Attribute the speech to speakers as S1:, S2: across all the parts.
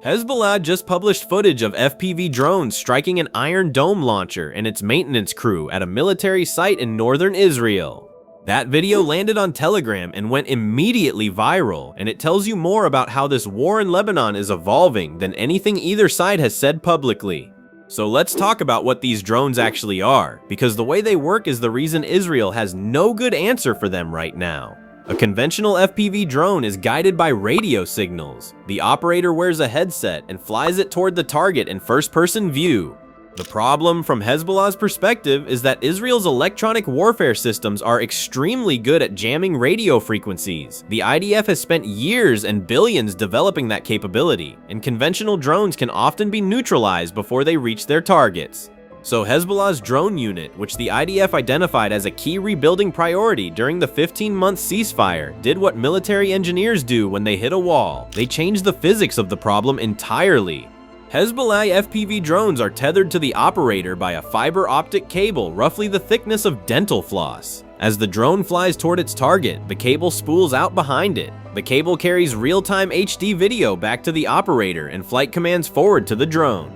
S1: Hezbollah just published footage of FPV drones striking an Iron Dome launcher and its maintenance crew at a military site in northern Israel. That video landed on Telegram and went immediately viral, and it tells you more about how this war in Lebanon is evolving than anything either side has said publicly. So let's talk about what these drones actually are, because the way they work is the reason Israel has no good answer for them right now. A conventional FPV drone is guided by radio signals. The operator wears a headset and flies it toward the target in first-person view. The problem from Hezbollah's perspective is that Israel's electronic warfare systems are extremely good at jamming radio frequencies. The IDF has spent years and billions developing that capability, and conventional drones can often be neutralized before they reach their targets. So Hezbollah's drone unit, which the IDF identified as a key rebuilding priority during the 15-month ceasefire, did what military engineers do when they hit a wall. They changed the physics of the problem entirely. Hezbollah FPV drones are tethered to the operator by a fiber optic cable roughly the thickness of dental floss. As the drone flies toward its target, the cable spools out behind it. The cable carries real-time HD video back to the operator and flight commands forward to the drone.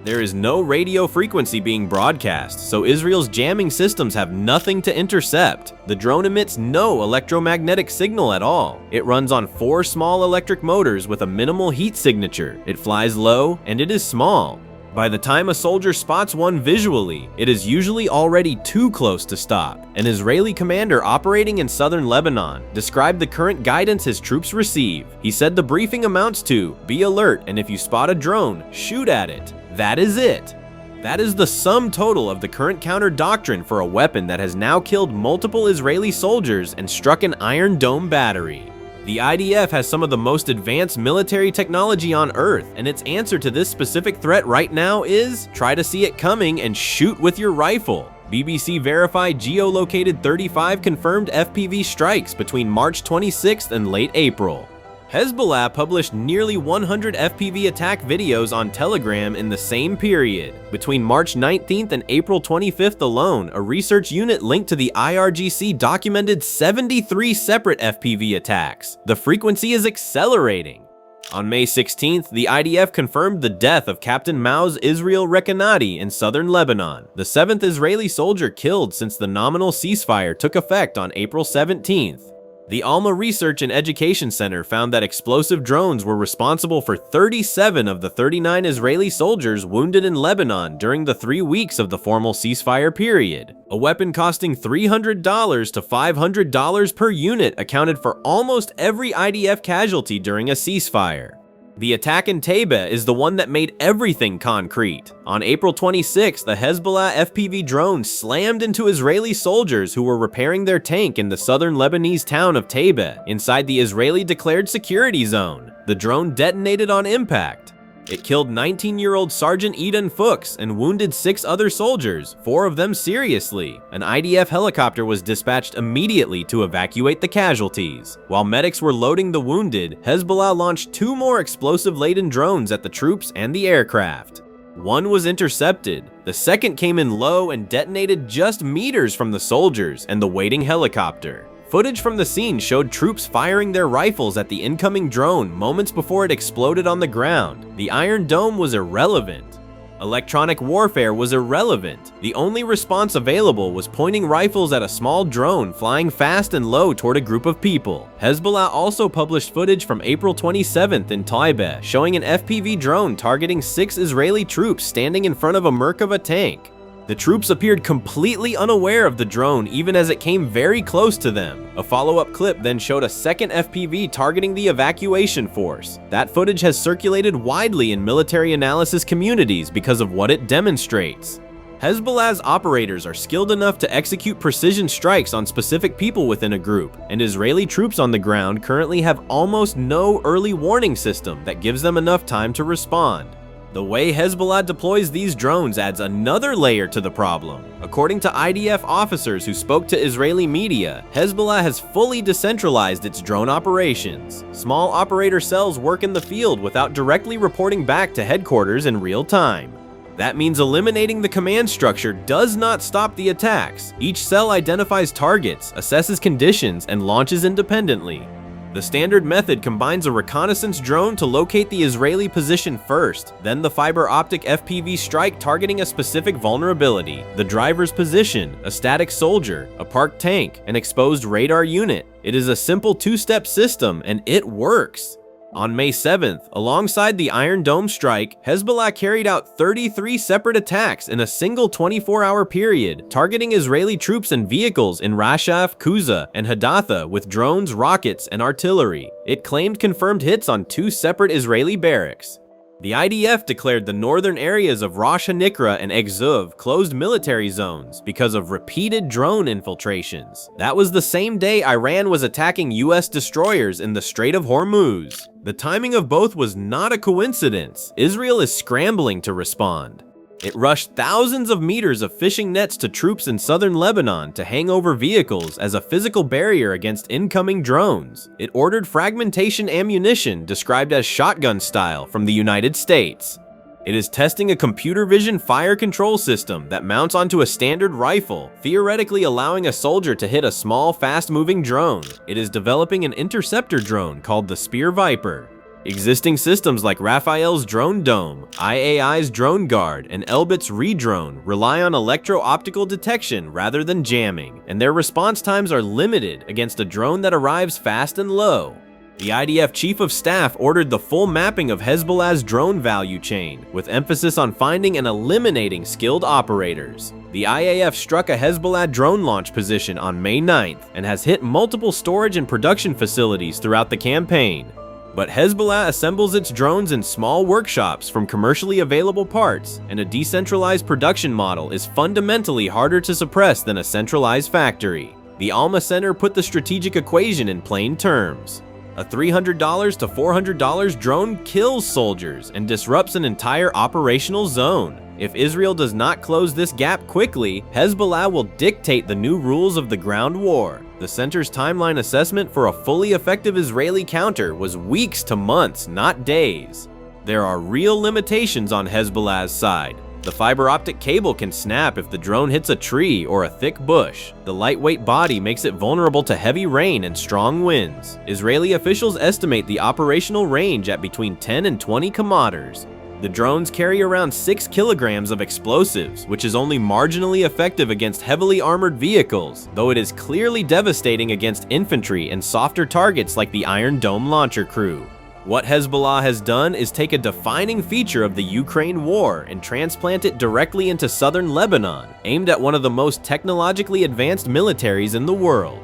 S1: There is no radio frequency being broadcast, so Israel's jamming systems have nothing to intercept. The drone emits no electromagnetic signal at all. It runs on 4 small electric motors with a minimal heat signature. It flies low, and it is small. By the time a soldier spots one visually, it is usually already too close to stop. An Israeli commander operating in southern Lebanon described the current guidance his troops receive. He said the briefing amounts to, be alert, and if you spot a drone, shoot at it. That is it. That is the sum total of the current counter doctrine for a weapon that has now killed multiple Israeli soldiers and struck an Iron Dome battery. The IDF has some of the most advanced military technology on Earth, and its answer to this specific threat right now is try to see it coming and shoot with your rifle. BBC verified geolocated 35 confirmed FPV strikes between March 26th and late April. Hezbollah published nearly 100 FPV attack videos on Telegram in the same period. Between March 19th and April 25th alone, a research unit linked to the IRGC documented 73 separate FPV attacks. The frequency is accelerating. On May 16th, the IDF confirmed the death of Captain Maoz Israel Rekanati in southern Lebanon, the 7th Israeli soldier killed since the nominal ceasefire took effect on April 17th. The Alma Research and Education Center found that explosive drones were responsible for 37 of the 39 Israeli soldiers wounded in Lebanon during the 3 weeks of the formal ceasefire period. A weapon costing $300 to $500 per unit accounted for almost every IDF casualty during a ceasefire. The attack in Taiba is the one that made everything concrete. On April 26th, the Hezbollah FPV drone slammed into Israeli soldiers who were repairing their tank in the southern Lebanese town of Taiba, inside the Israeli declared security zone. The drone detonated on impact. It killed 19-year-old Sergeant Eden Fuchs and wounded 6 other soldiers, 4 of them seriously. An IDF helicopter was dispatched immediately to evacuate the casualties. While medics were loading the wounded, Hezbollah launched 2 more explosive-laden drones at the troops and the aircraft. One was intercepted. The second came in low and detonated just meters from the soldiers and the waiting helicopter. Footage from the scene showed troops firing their rifles at the incoming drone moments before it exploded on the ground. The Iron Dome was irrelevant. Electronic warfare was irrelevant. The only response available was pointing rifles at a small drone flying fast and low toward a group of people. Hezbollah also published footage from April 27th in Taiba showing an FPV drone targeting 6 Israeli troops standing in front of a Merkava tank. The troops appeared completely unaware of the drone even as it came very close to them. A follow-up clip then showed a second FPV targeting the evacuation force. That footage has circulated widely in military analysis communities because of what it demonstrates. Hezbollah's operators are skilled enough to execute precision strikes on specific people within a group, and Israeli troops on the ground currently have almost no early warning system that gives them enough time to respond. The way Hezbollah deploys these drones adds another layer to the problem. According to IDF officers who spoke to Israeli media, Hezbollah has fully decentralized its drone operations. Small operator cells work in the field without directly reporting back to headquarters in real time. That means eliminating the command structure does not stop the attacks. Each cell identifies targets, assesses conditions, and launches independently. The standard method combines a reconnaissance drone to locate the Israeli position first, then the fiber optic FPV strike targeting a specific vulnerability, the driver's position, a static soldier, a parked tank, an exposed radar unit. It is a simple two-step system, and it works. On May 7th, alongside the Iron Dome strike, Hezbollah carried out 33 separate attacks in a single 24-hour period, targeting Israeli troops and vehicles in Rashaf, Kuza, and Hadatha with drones, rockets, and artillery. It claimed confirmed hits on 2 separate Israeli barracks. The IDF declared the northern areas of Rosh HaNikra and Egzuv closed military zones because of repeated drone infiltrations. That was the same day Iran was attacking US destroyers in the Strait of Hormuz. The timing of both was not a coincidence. Israel is scrambling to respond. It rushed thousands of meters of fishing nets to troops in southern Lebanon to hang over vehicles as a physical barrier against incoming drones. It ordered fragmentation ammunition described as shotgun style from the United States. It is testing a computer vision fire control system that mounts onto a standard rifle, theoretically allowing a soldier to hit a small, fast-moving drone. It is developing an interceptor drone called the Spear Viper. Existing systems like Rafael's Drone Dome, IAI's Drone Guard, and Elbit's Redrone rely on electro-optical detection rather than jamming, and their response times are limited against a drone that arrives fast and low. The IDF Chief of Staff ordered the full mapping of Hezbollah's drone value chain, with emphasis on finding and eliminating skilled operators. The IAF struck a Hezbollah drone launch position on May 9th and has hit multiple storage and production facilities throughout the campaign. But Hezbollah assembles its drones in small workshops from commercially available parts, and a decentralized production model is fundamentally harder to suppress than a centralized factory. The Alma Center put the strategic equation in plain terms. A $300 to $400 drone kills soldiers and disrupts an entire operational zone. If Israel does not close this gap quickly, Hezbollah will dictate the new rules of the ground war. The center's timeline assessment for a fully effective Israeli counter was weeks to months, not days. There are real limitations on Hezbollah's side. The fiber optic cable can snap if the drone hits a tree or a thick bush. The lightweight body makes it vulnerable to heavy rain and strong winds. Israeli officials estimate the operational range at between 10 and 20 kilometers. The drones carry around 6 kilograms of explosives, which is only marginally effective against heavily armored vehicles, though it is clearly devastating against infantry and softer targets like the Iron Dome launcher crew. What Hezbollah has done is take a defining feature of the Ukraine war and transplant it directly into southern Lebanon, aimed at one of the most technologically advanced militaries in the world.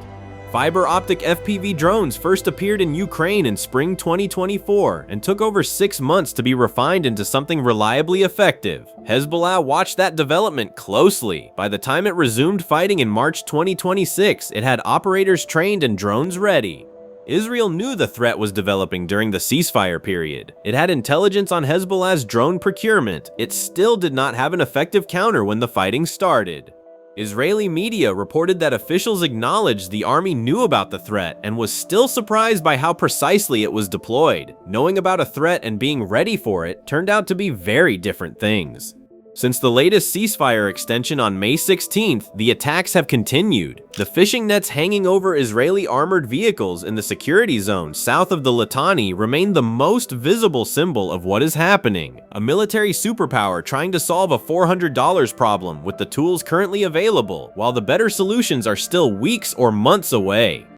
S1: Fiber optic FPV drones first appeared in Ukraine in spring 2024 and took over 6 months to be refined into something reliably effective. Hezbollah watched that development closely. By the time it resumed fighting in March 2026, it had operators trained and drones ready. Israel knew the threat was developing during the ceasefire period. It had intelligence on Hezbollah's drone procurement. It still did not have an effective counter when the fighting started. Israeli media reported that officials acknowledged the army knew about the threat and was still surprised by how precisely it was deployed. Knowing about a threat and being ready for it turned out to be very different things. Since the latest ceasefire extension on May 16th, the attacks have continued. The fishing nets hanging over Israeli armored vehicles in the security zone south of the Litani remain the most visible symbol of what is happening. A military superpower trying to solve a $400 problem with the tools currently available, while the better solutions are still weeks or months away.